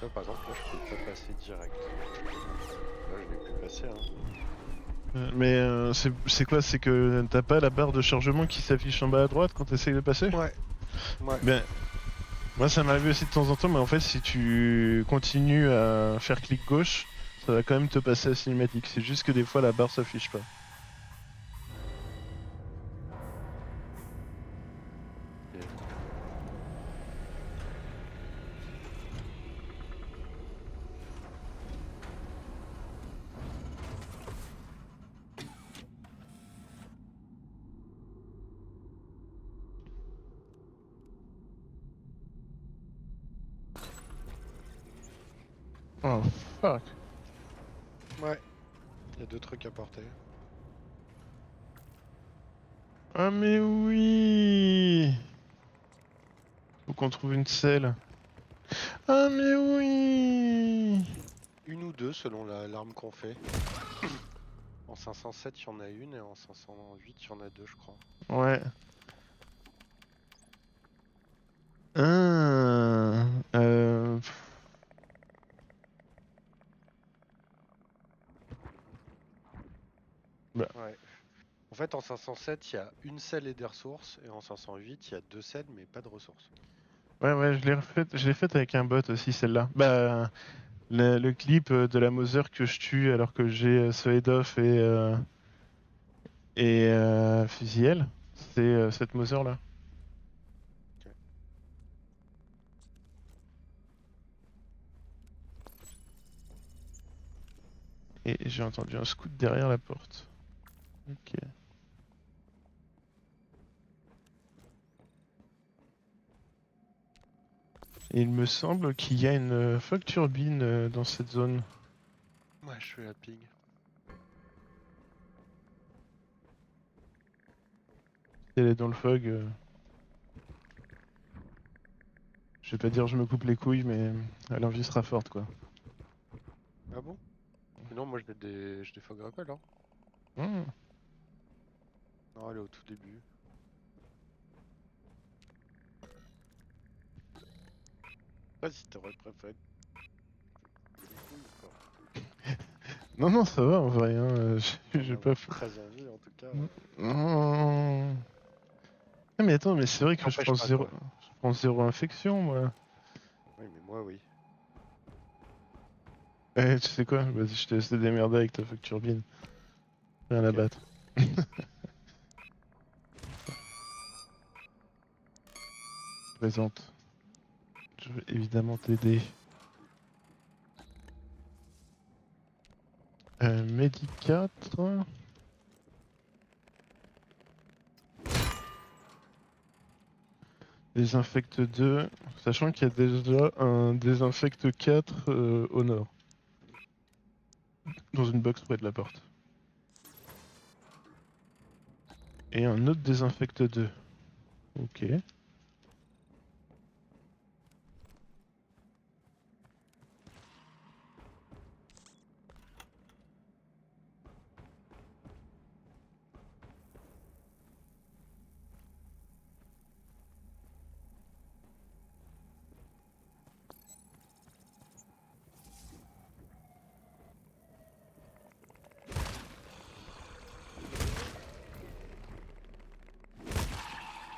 Là, par exemple, là, je peux pas passer direct. Là, je vais plus passer, hein. Mais c'est quoi? C'est que t'as pas la barre de chargement qui s'affiche en bas à droite quand t'essayes de passer? Ouais, ouais. Ben, moi ça m'arrive aussi de temps en temps, mais en fait si tu continues à faire clic gauche, ça va quand même te passer à cinématique. C'est juste que des fois la barre s'affiche pas. Ok. Oh fuck. Ouais, il y a deux trucs à porter. Ah mais oui! Faut qu'on trouve une selle. Ah mais oui! Une ou deux selon l'arme qu'on fait. En 507, il y en a une et en 508, il y en a deux, je crois. Ouais. Ah, bah, Ouais. En fait, en 507, il y a une selle et des ressources, et en 508, il y a deux selles mais pas de ressources. ouais, je l'ai faite avec un bot aussi celle-là. Bah, le clip de la Mother que je tue alors que j'ai Soedov et Fusiel, c'est cette Mother là. Ok. Et j'ai entendu un scoot derrière la porte. Ok. Et il me semble qu'il y a une fog turbine dans cette zone. Ouais, je fais la ping. Si elle est dans le fog, je vais pas dire je me coupe les couilles, mais l'envie sera forte quoi. Ah bon? Sinon, moi, j'ai des fog rappel, hein. Hmm. Non, elle est au tout début. Vas-y, t'aurais préféré les couilles ou pas? Non, non, ça va en vrai, hein, D'en j'ai pas avoir fait. très envie, en tout cas. Non. Ah, mais attends, mais c'est vrai que N'empêche pas, quoi. je prends zéro infection, moi. Oui, mais moi, oui. Eh, tu sais quoi? Vas-y, je te laisse te démerder avec ta fuck turbine. Rien à Ok. battre. Présente. Je veux évidemment t'aider. Medi 4. Désinfecte 2. Sachant qu'il y a déjà un désinfecte 4 au nord. Dans une box près de la porte. Et un autre désinfecte 2. Ok.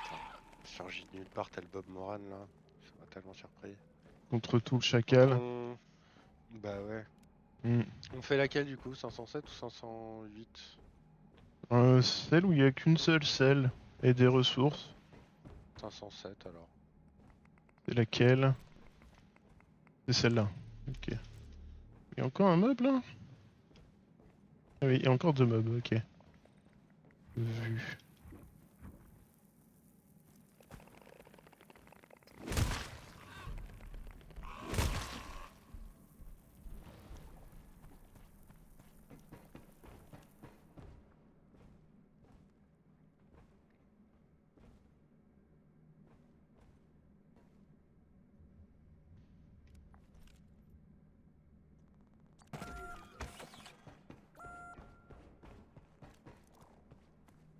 Putain. Surgit de nulle part, tel Bob Moran, là. Ça m'a tellement surpris. Contre tout le Donc, chacal. Bah ouais. Hmm. On fait laquelle, du coup? 507 ou 508? Celle où il n'y a qu'une seule selle et des ressources. 507, alors. C'est laquelle? C'est celle-là. Ok. Il y a encore un mob là? Ah oui, il y a encore deux mobs, ok. Vu.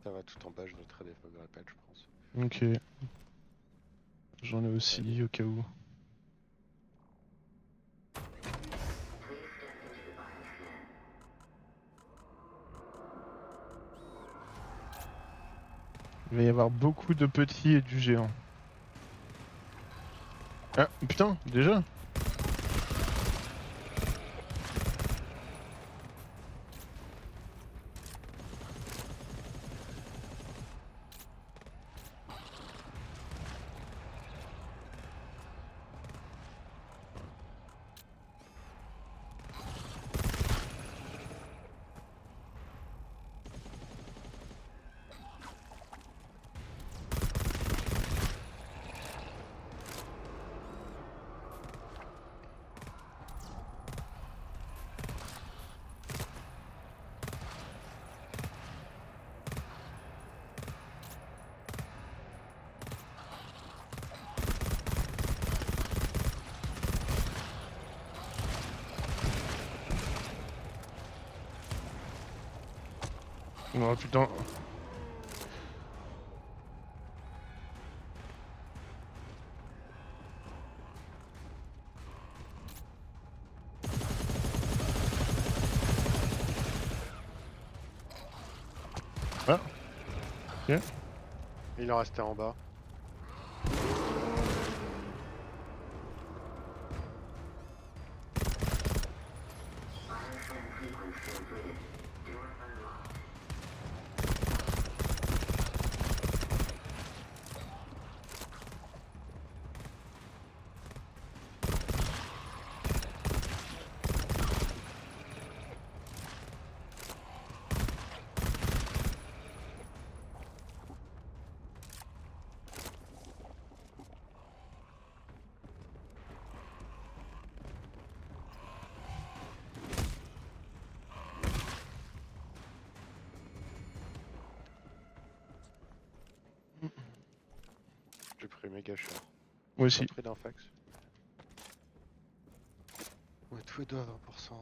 Ça va tout en bas, je noterai des fog rappel, je pense. Ok. J'en ai Allez. aussi au cas où. Il va y avoir beaucoup de petits et du géant. Ah putain, déjà? Oh putain. Ah, ok. Il en restait en bas. J'ai pris méga cher. Moi aussi. J'ai pris d'un fax. Ouais, tous les deux à 20%.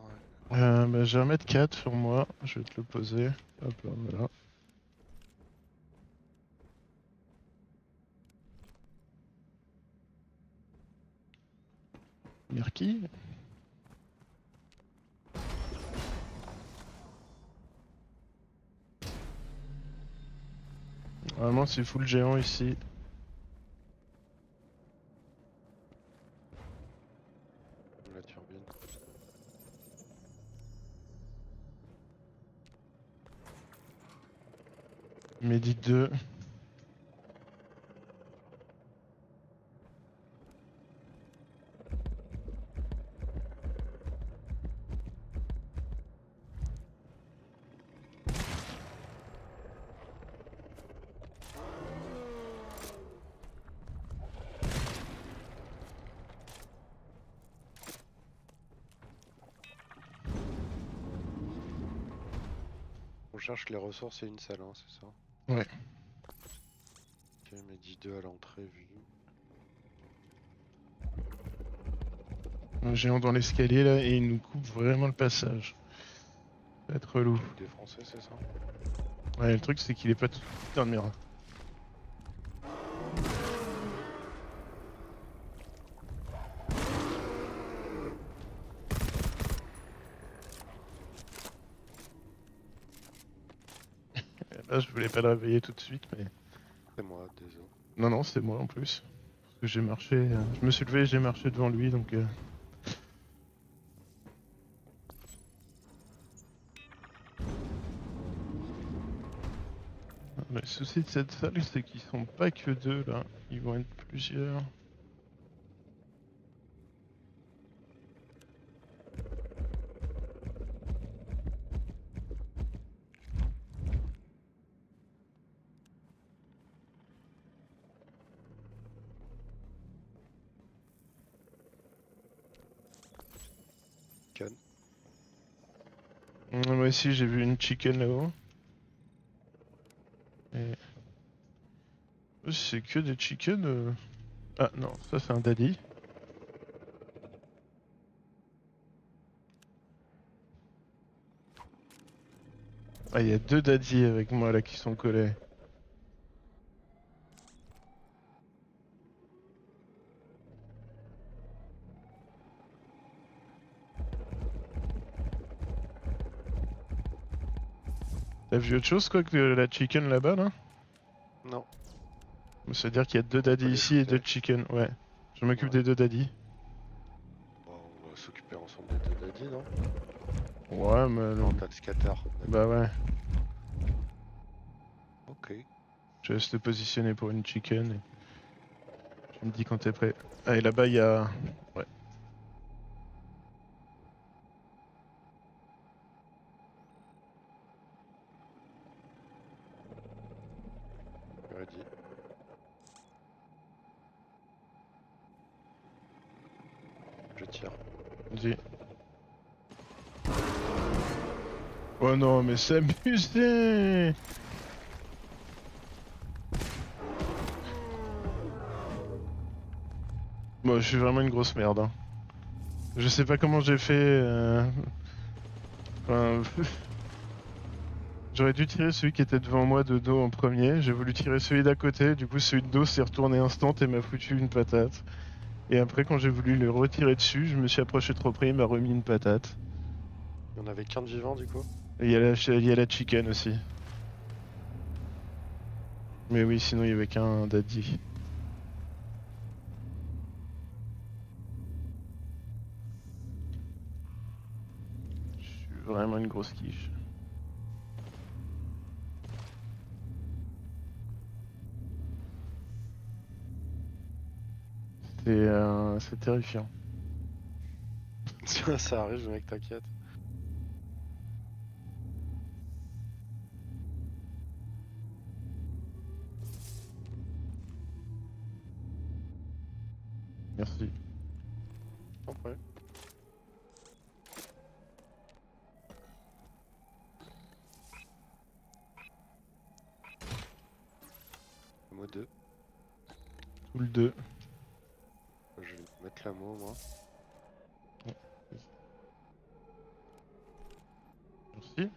Ouais. Bah, j'ai un mètre 4 sur moi, je vais te le poser. Hop là, voilà. Mirki. Vraiment, c'est full géant ici. La turbine. Medi 2. On cherche les ressources et une salle, hein, c'est ça? Ouais. Ok, Medi 2 à l'entrée vue. Un géant dans l'escalier là et il nous coupe vraiment le passage. Ça va être relou. Tout défoncé, c'est ça? Ouais, le truc c'est qu'il est pas tout dans le mur. Là, je voulais pas le réveiller tout de suite, mais. C'est moi, désolé. Non, non, c'est moi en plus. Parce que j'ai marché. Je me suis levé et j'ai marché devant lui donc. Le souci de cette salle, c'est qu'ils sont pas que deux là. Ils vont être plusieurs. Can. Moi aussi, j'ai vu une chicken là-haut. Et. C'est que des chickens. Ah non, ça c'est un daddy. Ah, il y a deux daddies avec moi là qui sont collés. T'as vu autre chose quoi que la chicken là-bas là? Non. Ça veut dire qu'il y a 2 daddies les ici et shooter. 2 chicken, ouais. Je m'occupe Ouais. des 2 daddies. Bon, on va s'occuper ensemble des deux daddies, non? Ouais, mais Non, non. t'as le scatter. Bah ouais. Ok. Je laisse te positionner pour une chicken et tu me dis quand t'es prêt. Ah, et là-bas, il y a... Ouais. Ready. Je tire. Vas-y. Oh non, mais c'est abusé! Bon, je suis vraiment une grosse merde. Hein. Je sais pas comment j'ai fait. Enfin, j'aurais dû tirer celui qui était devant moi de dos en premier. J'ai voulu tirer celui d'à côté. Du coup, celui de dos s'est retourné instant et m'a foutu une patate. Et après, quand j'ai voulu le retirer dessus, je me suis approché trop près. Il m'a remis une patate. Il y en avait qu'un de vivant du coup. Et il y a la chicken aussi. Mais oui, sinon il y avait qu'un daddy. Je suis vraiment une grosse quiche. C'est terrifiant. Ça arrive, mec, t'inquiète. Merci. Après. Mot 2. Tout le 2. Je vais mettre la mot, moi. Merci.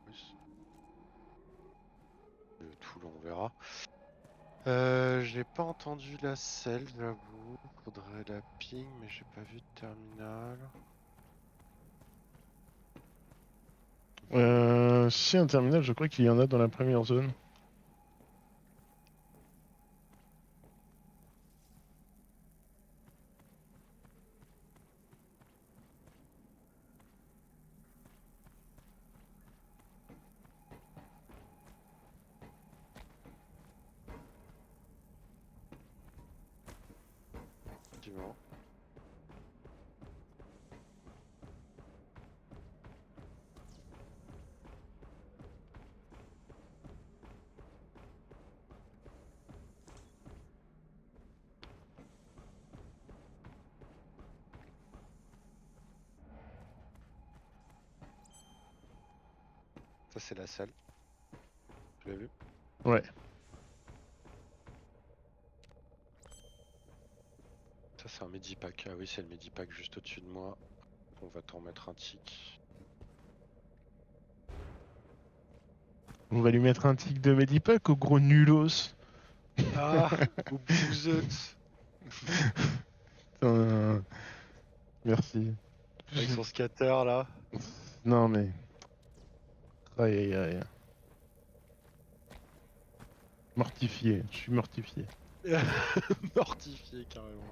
Plus. Tout, là, on verra. J'ai pas entendu la selle, j'avoue. Faudrait la ping, mais j'ai pas vu de terminal. Si un terminal, je crois qu'il y en a dans la première zone. Effectivement. Ça, c'est la selle. Tu l'as vu? Ouais. Ça, c'est un Medipack. Ah oui, c'est le Medipack juste au-dessus de moi. On va t'en mettre un tic. On va lui mettre un tic de Medipack au gros nulos. Ah, au bouzeut. Putain, merci. Avec son scatter là. Non mais. Aïe aïe aïe. Mortifié, je suis mortifié. Mortifié carrément.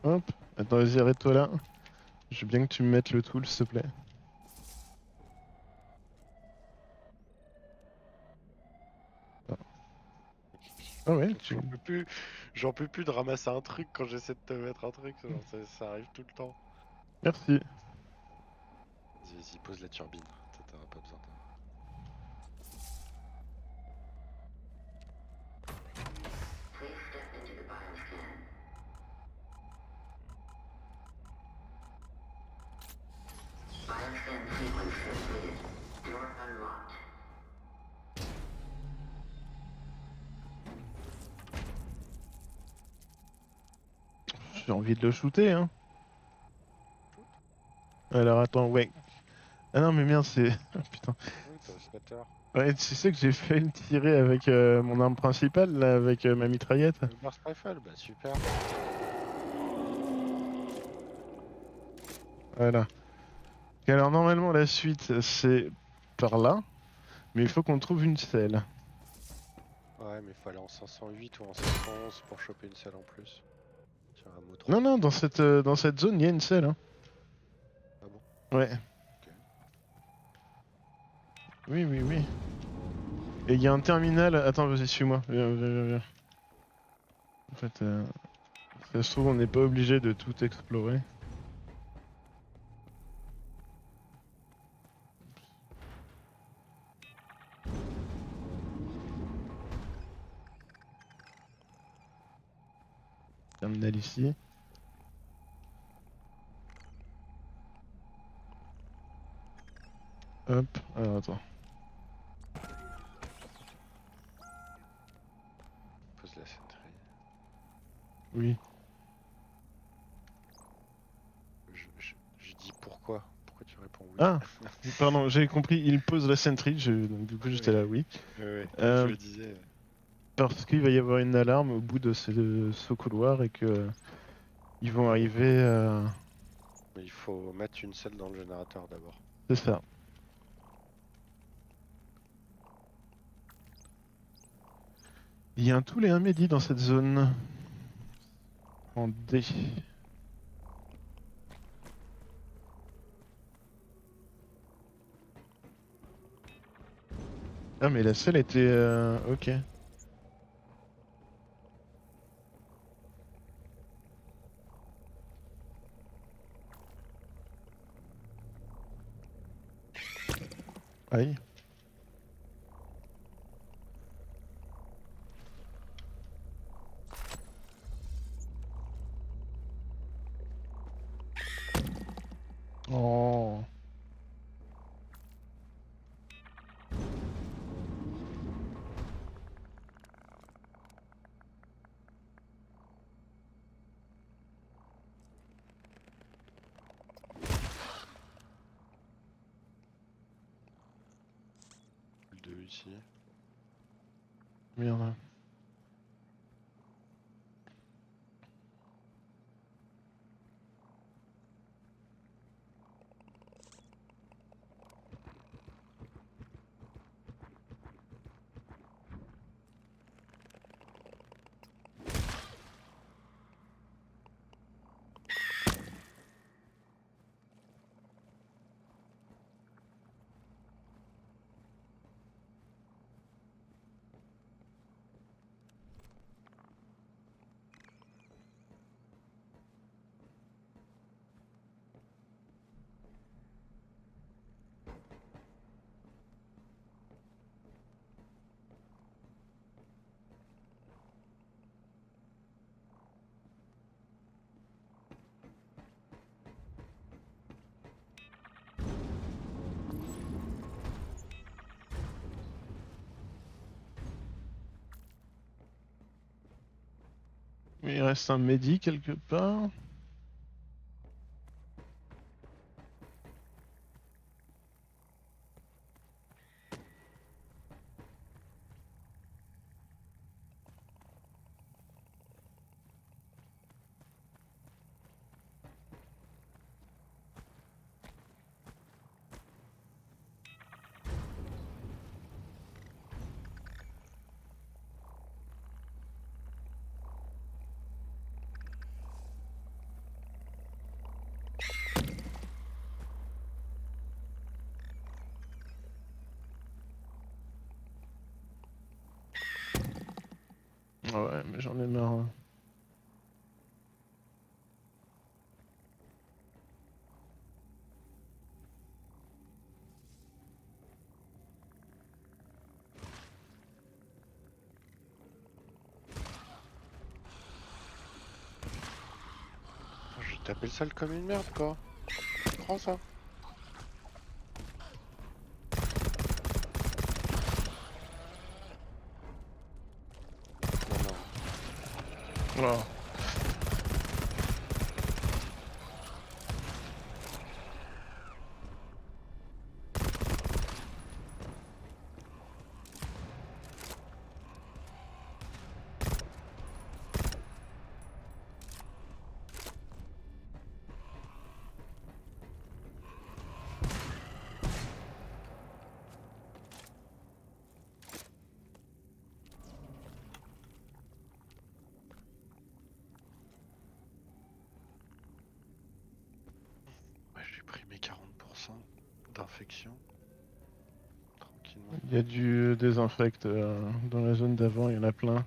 Hop, attends, vas-y, arrête-toi là. Je veux bien que tu me mettes le tool, s'il te plaît. Ah ouais, tu... J'en peux plus de ramasser un truc quand j'essaie de te mettre un truc. Genre, ça arrive tout le temps. Merci. Vas-y, pose la turbine. T'auras pas besoin de... J'ai envie de le shooter, hein. Alors attends, ouais. Ah non mais merde, c'est... Putain. Oui, t'as le scatter. Ouais, tu sais que j'ai fait le tirer avec mon arme principale, là, avec ma mitraillette. Le burst rifle, bah super. Voilà. Et alors normalement la suite c'est par là, mais il faut qu'on trouve une selle. Ouais, mais faut aller en 508 ou en 511 pour choper une selle en plus. Tiens, un mot 3. Non, non, dans cette zone il y a une selle. Hein. Ah bon? Ouais. Ok. Oui, oui, oui. Et il y a un terminal. Attends, vas-y, suis-moi. Viens, viens, viens, viens. En fait, ça se trouve, on n'est pas obligé de tout explorer. Terminal ici. Hop. Alors, attends. Pose la sentry. Oui. Je dis pourquoi? Pourquoi tu réponds oui? Ah! Pardon, j'ai compris. Il pose la sentry. Donc, du coup, j'étais Oui, là, oui. oui, je Euh, me disais. Parce qu'il va y avoir une alarme au bout de ce couloir et que ils vont arriver. Mais il faut mettre une selle dans le générateur d'abord. C'est ça. Il y a un tool et un midi dans cette zone. En D. Ah, mais la selle était. Ok. Aïe. Oh. Le 2 ici. Merde. Il reste un medi quelque part. Ah ouais, mais j'en ai marre. Hein. Je vais taper le sol comme une merde, quoi. Prends ça. Non, non. Oh. désinfection. Tranquillement. Il y a du désinfect dans la zone d'avant, il y en a plein.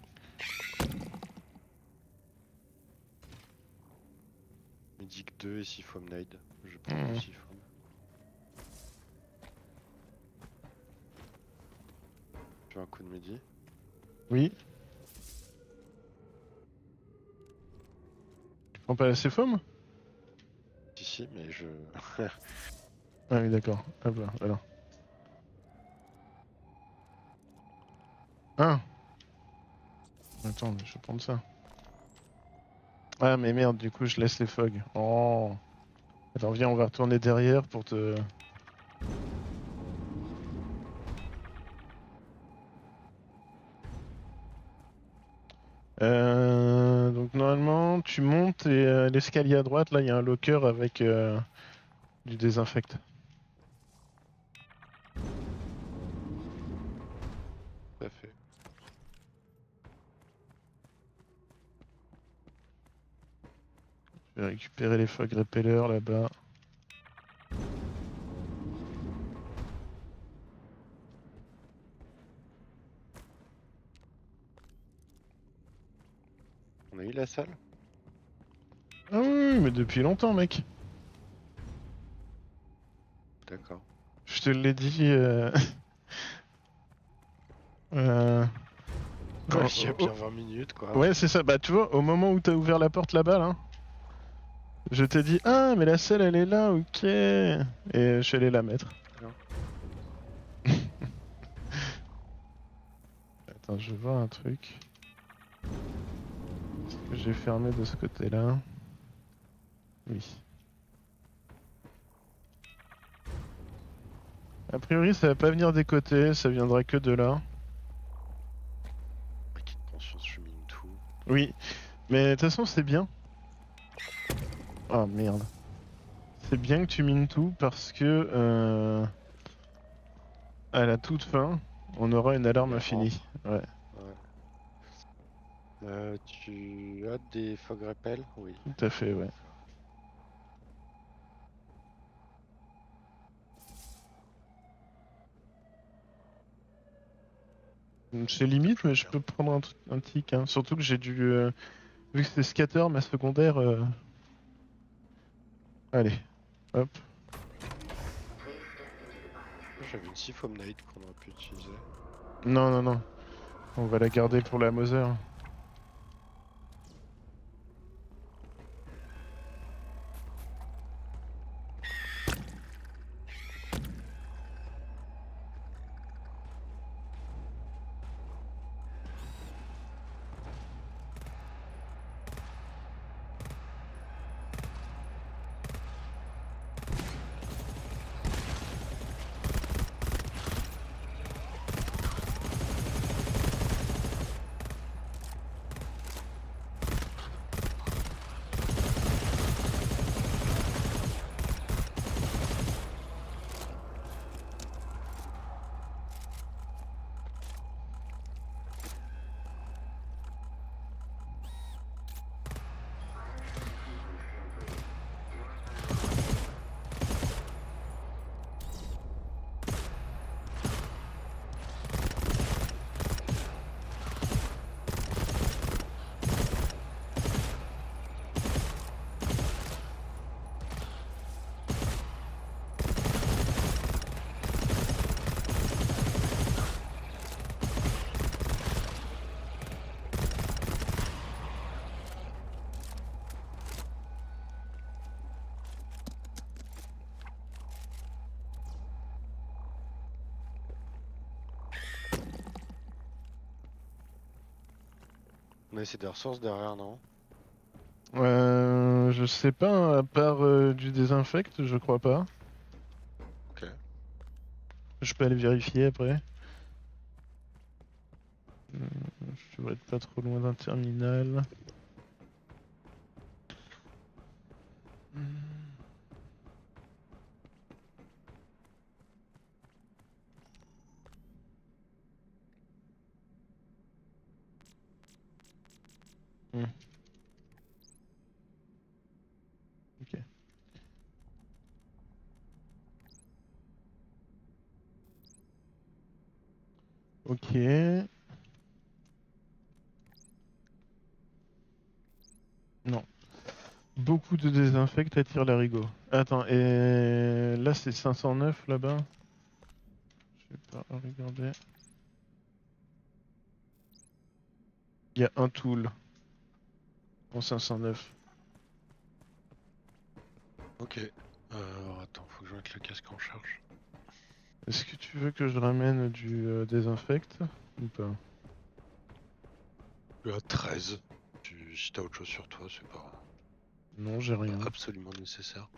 Medic 2 et Siphom Nade. Je prends Mmh. le Siphom. Tu veux un coup de midi? Oui. Tu prends pas la CFOM? Si, mais je. Ah oui, d'accord. Hop là, voilà. Ah. Attends, mais je vais prendre ça. Ah mais merde, du coup je laisse les fogs. Oh. Attends, viens, on va retourner derrière pour te... Donc normalement, tu montes et l'escalier à droite, là, il y a un locker avec du désinfect. Tout à fait. Je vais récupérer les fog repellers là-bas. On a eu la salle? Ah oui, mais depuis longtemps, mec. D'accord. Je te l'ai dit... euh, Ouais, oh, il y a oh, bien 20 minutes, quoi. oh. Ouais, c'est ça. Bah, tu vois, au moment où t'as ouvert la porte là-bas, là, je t'ai dit, ah, mais la selle, elle est là, ok. Et je suis allé la mettre. Non. Attends, je vois un truc. Est-ce que j'ai fermé de ce côté-là? Oui. A priori, ça va pas venir des côtés, ça viendra que de là. Acquis de conscience, je mine tout. Oui, mais de toute façon, c'est bien. Ah merde. C'est bien que tu mines tout parce que à la toute fin, on aura une alarme Les infinie. rentres. Ouais, Ouais. Tu as des fog repel? Oui. tout à fait, ouais. D'accord. C'est limite, Je mais je regarde. peux prendre un tic. Hein. Surtout que j'ai du. Vu que c'est scatter, ma secondaire. Allez, hop. J'avais une Siphom Nade qu'on aurait pu utiliser. Non, non, non. On va la garder pour la Mother. On a essayé des ressources derrière, non? Je sais pas, à part du désinfect, je crois pas. Ok. Je peux aller vérifier après. Je devrais être pas trop loin d'un terminal. Hmm. Ok. Ok. Non. Beaucoup de désinfecte attire l'arigot. Attends, et là c'est 509 là-bas. Je sais pas, regardez. Il y a un tool en 509. Ok. Alors attends, faut que je mette le casque en charge. Est-ce que tu veux que je ramène du désinfecte ou pas? Je suis à 13. Si t'as autre chose sur toi, c'est Non, j'ai pas rien. absolument nécessaire.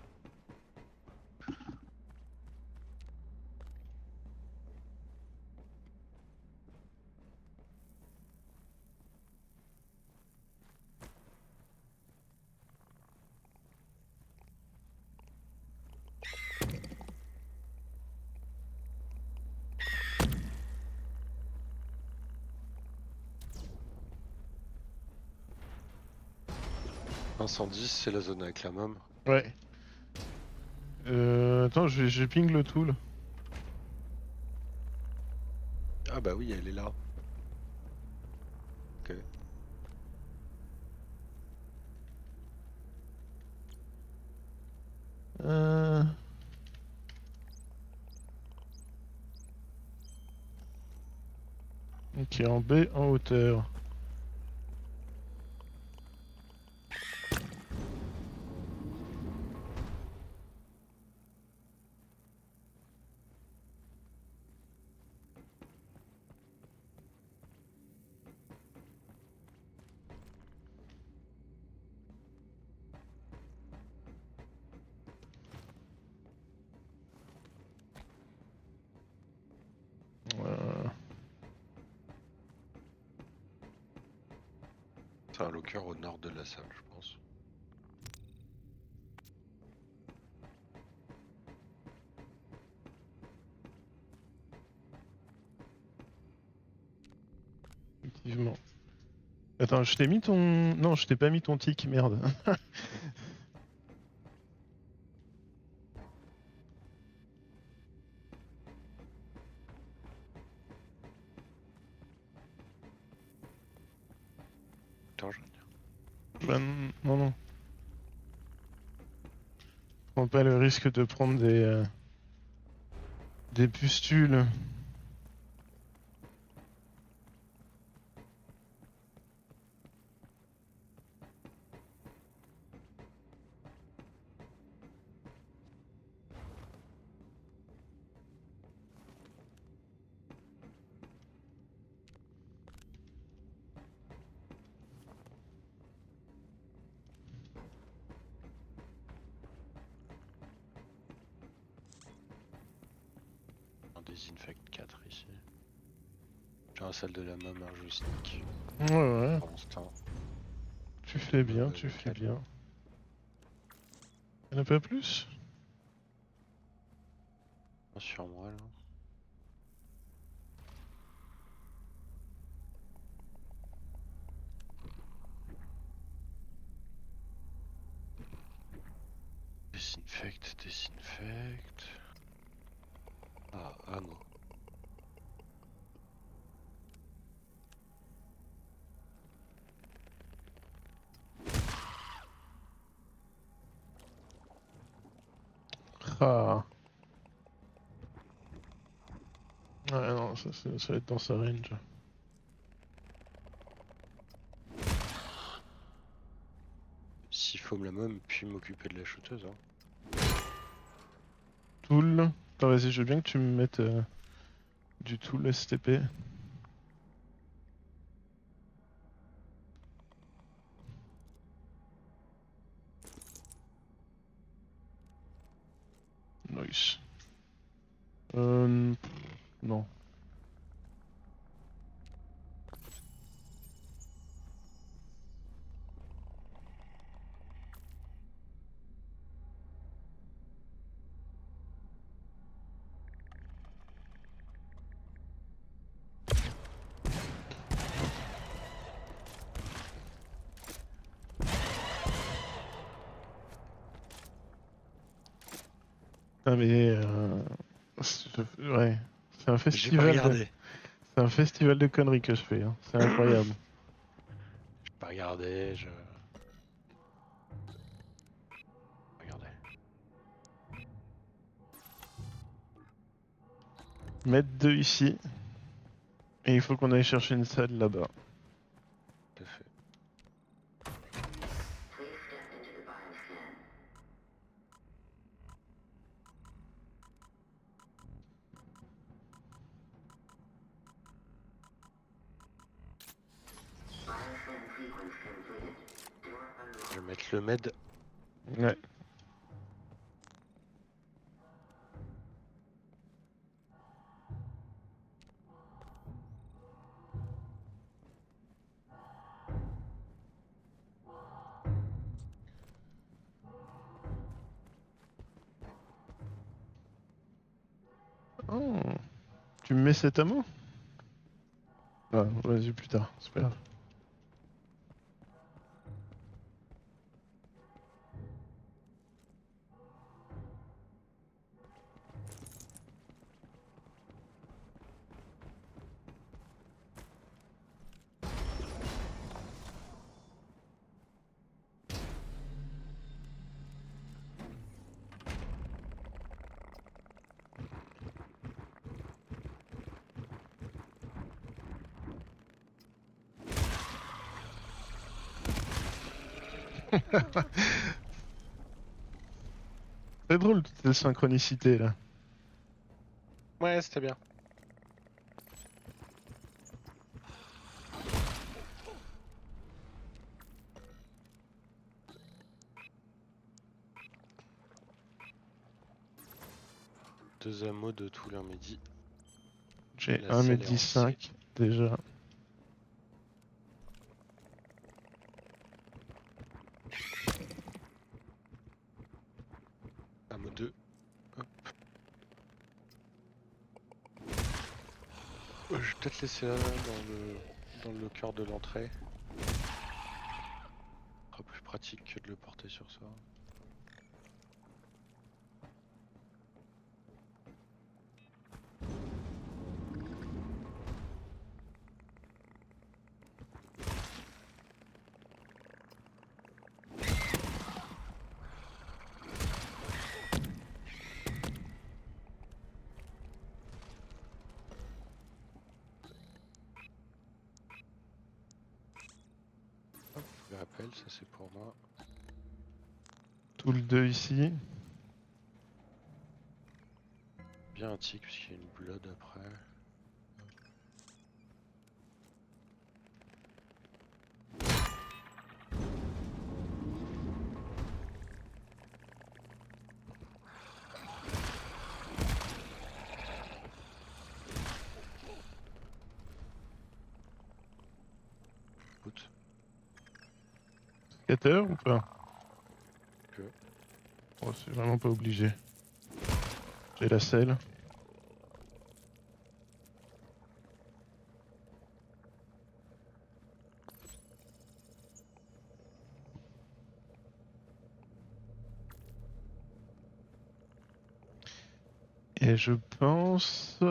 « 110, c'est la zone avec la môme. Ouais. Attends, je ping le tool. Ah bah oui, elle est là. Ok. Euh... Ok, en B, en hauteur. Euh, C'est un locker au nord de la salle, je pense. Effectivement. Attends, je t'ai mis ton... Non, je t'ai pas mis ton tic, merde. Attends, je... Bah, non, non. Prends pas le risque de prendre des pustules. On désinfecte 4 ici. J'ai la salle de la môme, un jeu sneak. Ouais, ouais. Pour l'instant. Tu fais bien, tu Avec fais elle. bien. Y'en a pas plus? Sur moi là. Désinfecte, désinfecte. Ah, ammo. Ah. Ouais, non, ça va être dans sa range. S'il faut me la môme, puis m'occuper de la shooteuse. Hein. Tool. Attends, vas-y, je veux bien que tu me mettes du tool STP. Nice. Non. Ah mais ouais, c'est un J'ai pas festival de, regardé. C'est un festival de conneries que je fais, hein. C'est incroyable. J'ai pas regardé, je... Regardez. Mettre 2 ici. Et il faut qu'on aille chercher une salle là-bas. Tout à fait. Je vais mettre le med. Ouais. Oh. Tu me mets cet ammo? Ah, vas-y plus tard, c'est pas grave. C'est drôle toute cette synchronicité là. Ouais, c'était bien. Deux hameaux de Toulon Midi. J'ai La 1 m selle est en 5 déjà. Hameau 2. Hop. Je vais peut-être laisser là dans le cœur de l'entrée. Ce sera plus pratique que de le porter sur ça. Hop, je rappelle, ça c'est pour moi. Tout le 2 ici. Bien un tic puisqu'il y a une blood après. Écoute, Scatter ou pas? que Oh, c'est vraiment pas obligé. J'ai la selle. Et je pense sur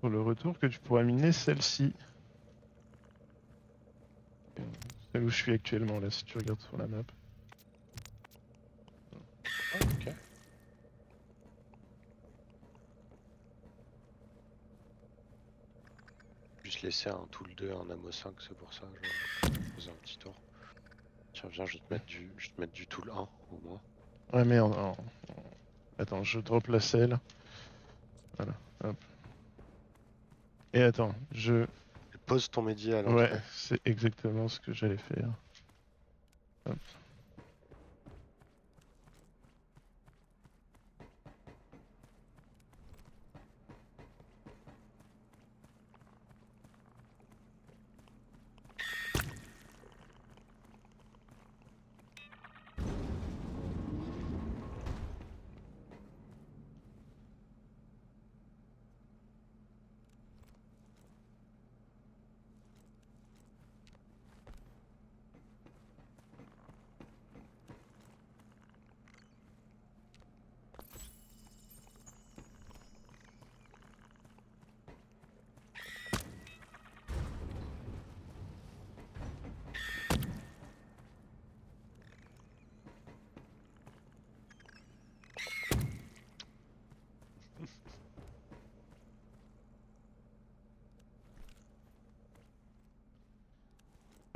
le retour que tu pourras miner celle-ci. Celle où je suis actuellement là si tu regardes sur la map. Ah, ok. Juste laisser un tool 2 un ammo 5, c'est pour ça. Je faisais un petit tour. Tiens, viens, je vais te mettre du tool 1 au moins. Ouais mais attends, je drop la selle. Voilà, hop. Et attends, Pose ton médias à Ouais, l'entrée. c'est exactement ce que j'allais faire. Hop.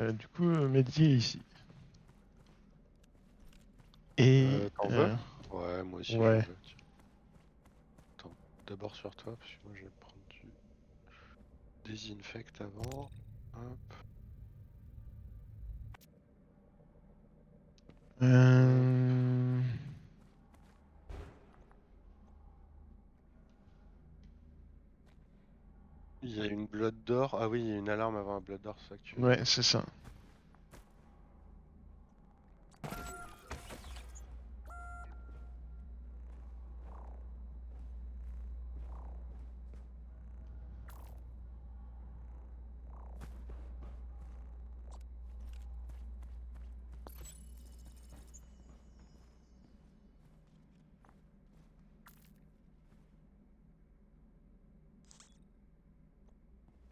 Du coup, Mehdi est ici. Et... T'en veux? Ouais, moi aussi j'en ouais. veux. Tiens. Attends, d'abord sur toi, parce que moi je vais prendre du désinfect avant. Hop. Euh... Il y a une blood d'or. Ah oui, il y a une alarme avant un blood d'or, c'est ça que tu veux Ouais, dire. c'est ça.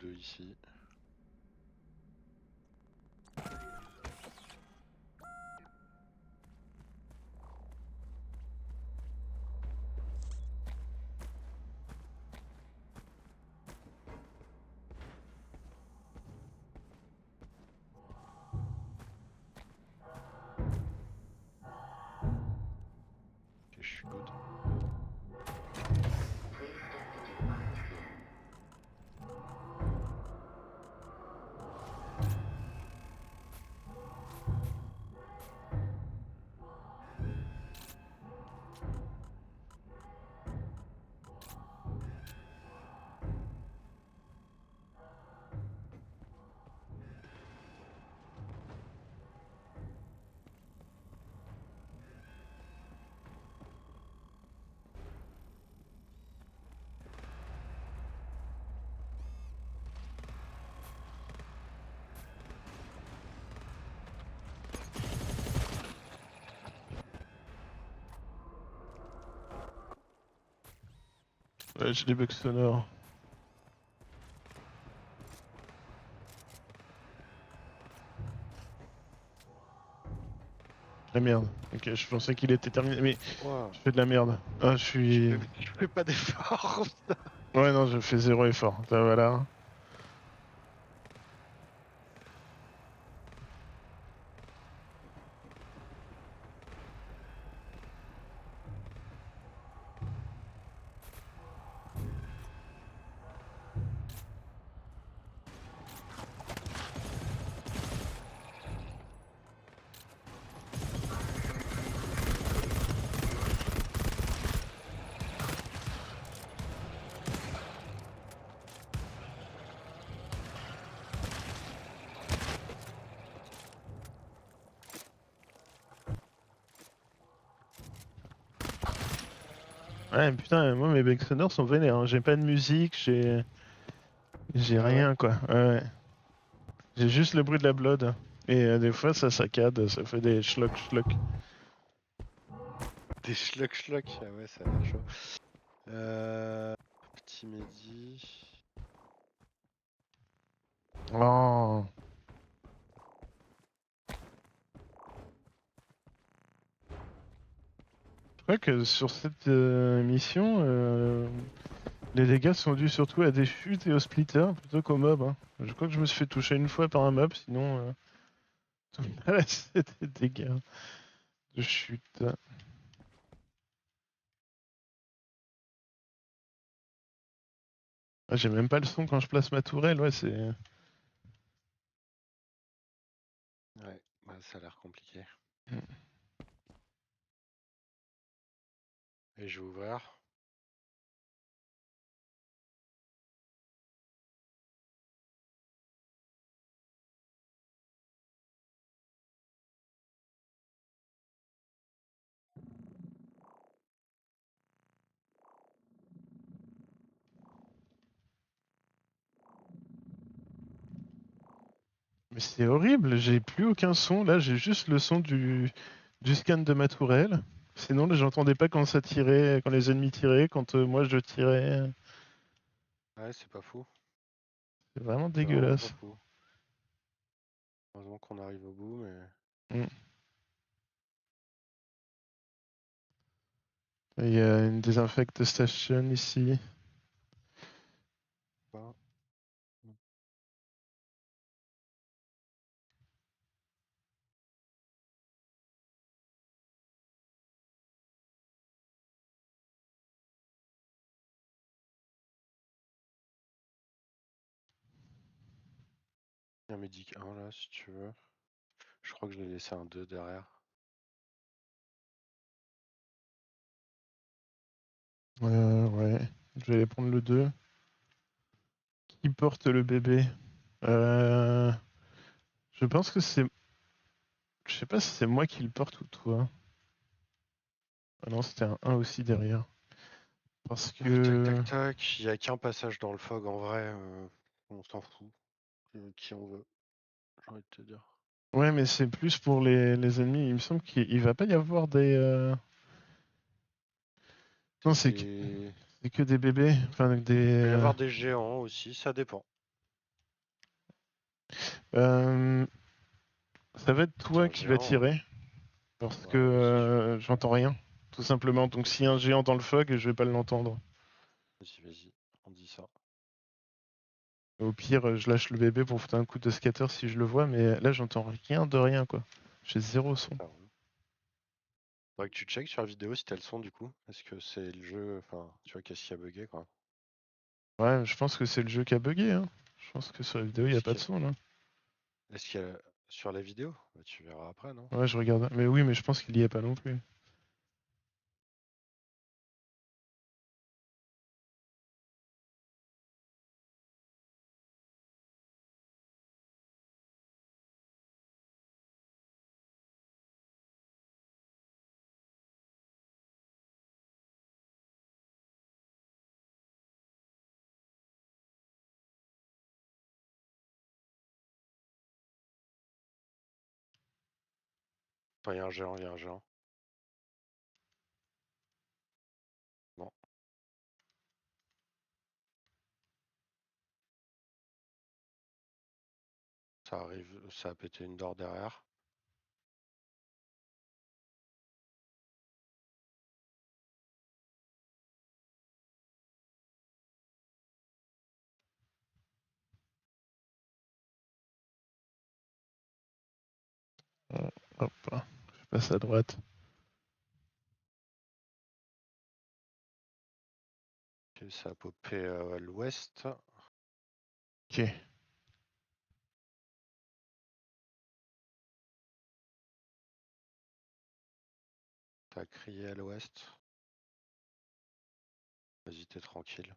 Deux ici. Ok, je suis good. Ouais, j'ai des bugs sonores. La merde. Ok, je pensais qu'il était terminé, mais Wow. je fais de la merde. Ah, je suis... Je fais pas d'effort. Ouais, non, je fais zéro effort. Ça, voilà. Ouais, putain, moi, mes bugs sonores sont vénères, hein. J'ai pas de musique, j'ai Ah ouais? rien, quoi. Ouais. J'ai juste le bruit de la blood. Et des fois, ça saccade, ça fait des schlock schlock. Des schluck schluck. Ah ouais, ça a l'air chaud. Petit Mehdi. Oh. Je crois que sur cette mission, les dégâts sont dus surtout à des chutes et aux splitters plutôt qu'aux mobs, hein. Je crois que je me suis fait toucher une fois par un mob, sinon tout le reste c'était des dégâts de chute. Ah, j'ai même pas le son quand je place ma tourelle, ouais, c'est... Ouais, bah, ça a l'air compliqué. Et je vais ouvrir. Mais c'est horrible, j'ai plus aucun son, là j'ai juste le son du scan de ma tourelle. Sinon, là, j'entendais pas quand ça tirait, quand les ennemis tiraient, quand moi je tirais. Ouais, c'est pas fou. C'est vraiment C'est vraiment pas dégueulasse. fou. Heureusement qu'on arrive au bout, mais. Mm. Il y a une désinfecte station ici. Pas. Il y a un médic 1 là si tu veux. Je crois que je l'ai laissé un 2 derrière. Ouais, je vais aller prendre le 2. Qui porte le bébé? Je pense que c'est... Je sais pas si c'est moi qui le porte ou toi. Ah non, c'était un 1 aussi derrière. Parce Tac que... tac tac, il y a qu'un passage dans le fog en vrai, on s'en fout. Qui on veut, j'ai envie de te dire. Ouais, mais c'est plus pour les ennemis. Il me semble qu'il va pas y avoir des... Non, c'est Il que des bébés. Enfin, des... peut y avoir des géants aussi, ça dépend. Ça va être C'est toi un qui va géant, tirer. Parce bah que vas-y, j'entends rien. Tout simplement. Donc s'il y a un géant dans le fog, je vais pas l'entendre. vas-y, on dit ça. Au pire, je lâche le bébé pour foutre un coup de scatter si je le vois, mais là j'entends rien de rien quoi. J'ai zéro son. Ça roule. Faudrait que tu checkes sur la vidéo si t'as le son du coup. Est-ce que c'est le jeu, enfin, tu vois, qu'est-ce qui a bugué quoi. Ouais, je pense que c'est le jeu qui a bugué. Hein. Je pense que sur la vidéo, il n'y a Est-ce pas de qu'il y son là. est-ce qu'il y a sur la vidéo? Bah, tu verras après, non? Ouais, je regarde. Mais oui, mais je pense qu'il y est pas non plus. Enfin, il y a un géant, il y a un géant. Non, ça arrive, ça a pété une door derrière. Hop, je passe à droite. Ok, ça a popé à l'ouest. Ok. Ça a crié à l'ouest. Vas-y, t'es tranquille.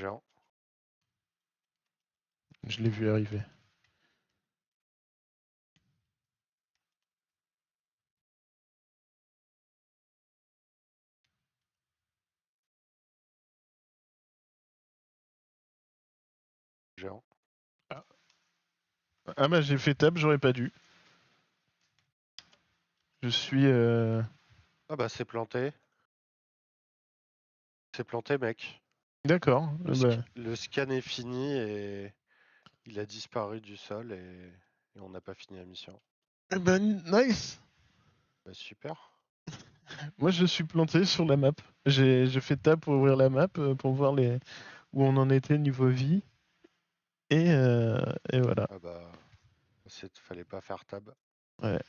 Géant, Je l'ai vu arriver. géant. Ah bah j'ai fait table, j'aurais pas dû. Je suis... Ah bah c'est planté. C'est planté, mec. D'accord. Bah... Le scan est fini et il a disparu du sol et on n'a pas fini la mission. Nice. Bah super. Moi je suis planté sur la map. J'ai fait tab pour ouvrir la map, pour voir où on en était niveau vie. Et voilà. Ah bah, fallait pas faire tab. Ouais.